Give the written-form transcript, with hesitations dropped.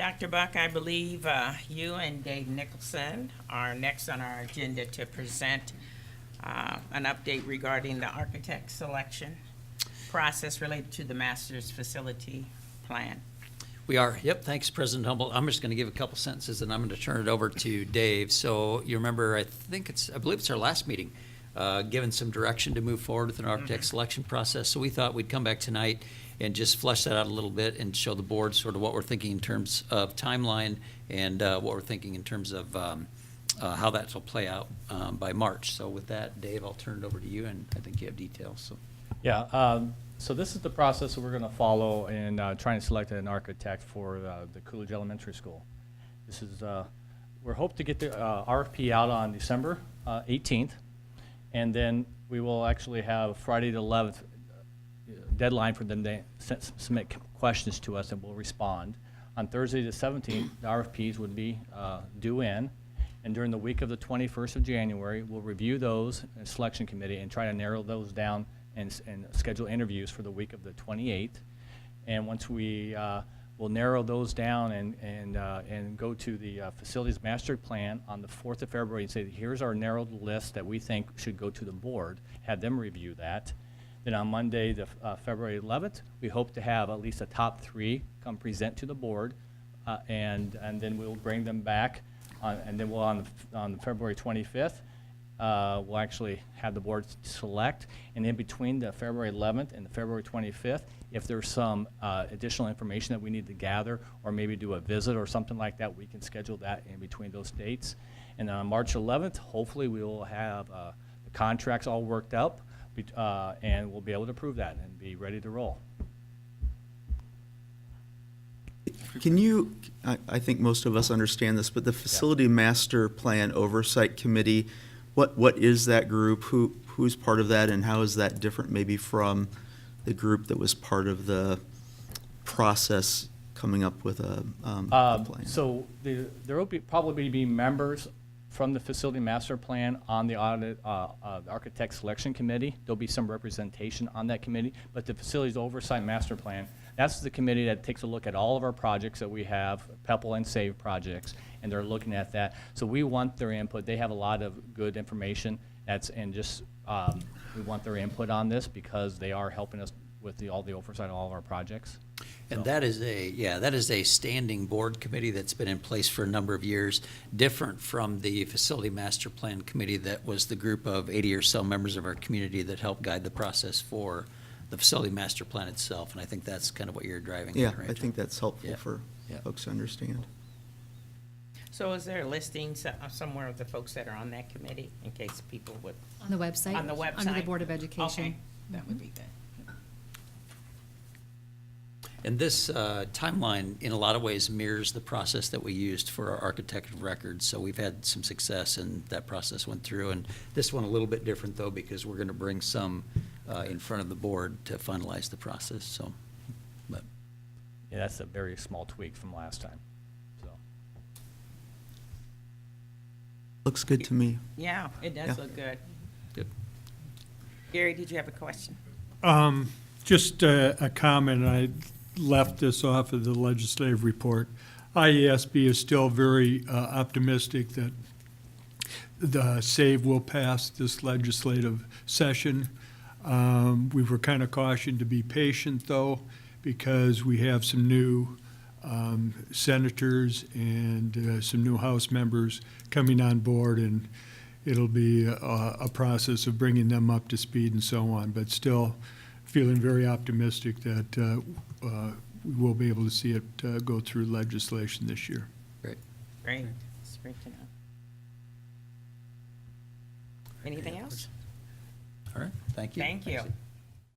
Dr. Buck, I believe you and Dave Nicholson are next on our agenda to present an update regarding the architect selection process related to the master's facility plan. We are. Yep. Thanks, President Humboldt. I'm just going to give a couple sentences, and I'm going to turn it over to Dave. So you remember, I believe it's our last meeting, given some direction to move forward with an architect selection process. So we thought we'd come back tonight and just flesh that out a little bit and show the board sort of what we're thinking in terms of timeline and what we're thinking in terms of how that will play out by March. So with that, Dave, I'll turn it over to you, and I think you have details. So. Yeah, so this is the process that we're going to follow in trying to select an architect for the Coolidge Elementary School. This is, we're hoping to get the RFP out on December 18th, and then we will actually have Friday the 11th deadline for them to submit questions to us, and we'll respond. On Thursday the 17th, the RFPs would be due in, and during the week of the 21st of January, we'll review those in selection committee and try to narrow those down and schedule interviews for the week of the 28th. And once we will narrow those down and go to the facilities master plan on the 4th of February and say, here's our narrowed list that we think should go to the board, have them review that. Then on Monday, the February 11th, we hope to have at least a top 3 come present to the board, and then we'll bring them back, and then we'll on February 25th, we'll actually have the board select, and in between the February 11th and the February 25th, if there's some additional information that we need to gather or maybe do a visit or something like that, we can schedule that in between those dates. And on March 11th, hopefully we will have the contracts all worked up, and we'll be able to approve that and be ready to roll. Can you, I think most of us understand this, but the Facility Master Plan Oversight Committee, what is that group? Who's part of that, and how is that different maybe from the group that was part of the process coming up with a plan? So there will probably be members from the Facility Master Plan on the Architect Selection Committee. There'll be some representation on that committee, but the Facilities Oversight Master Plan, that's the committee that takes a look at all of our projects that we have, PEPL and SAVE projects, and they're looking at that. So we want their input. They have a lot of good information. We want their input on this because they are helping us with all the oversight of all of our projects. And that is a standing board committee that's been in place for a number of years, different from the Facility Master Plan Committee that was the group of 80 or so members of our community that helped guide the process for the Facility Master Plan itself. And I think that's kind of what you're driving Yeah, at, right? I think that's helpful for Yeah. folks to understand. So is there a listing somewhere of the folks that are on that committee in case people would? On the website? On the website? Under the Board of Education. Okay, that would be good. And this timeline, in a lot of ways, mirrors the process that we used for our architect of records. So we've had some success, and that process went through. And this one a little bit different, though, because we're going to bring some in front of the board to finalize the process. So, but Yeah, that's a very small tweak from last time. So. Looks good to me. Yeah, it does Yeah. look good. good. Gary, did you have a question? Just a comment. I left this off of the legislative report. IASB is still very optimistic that the SAVE will pass this legislative session. We were kind of cautioned to be patient, though, because we have some new senators and some new House members coming on board, and it'll be a process of bringing them up to speed and so on, but still feeling very optimistic that we will be able to see it go through legislation this year. Great. Great, it's great to know. Anything else? All right. Thank you. Thank you.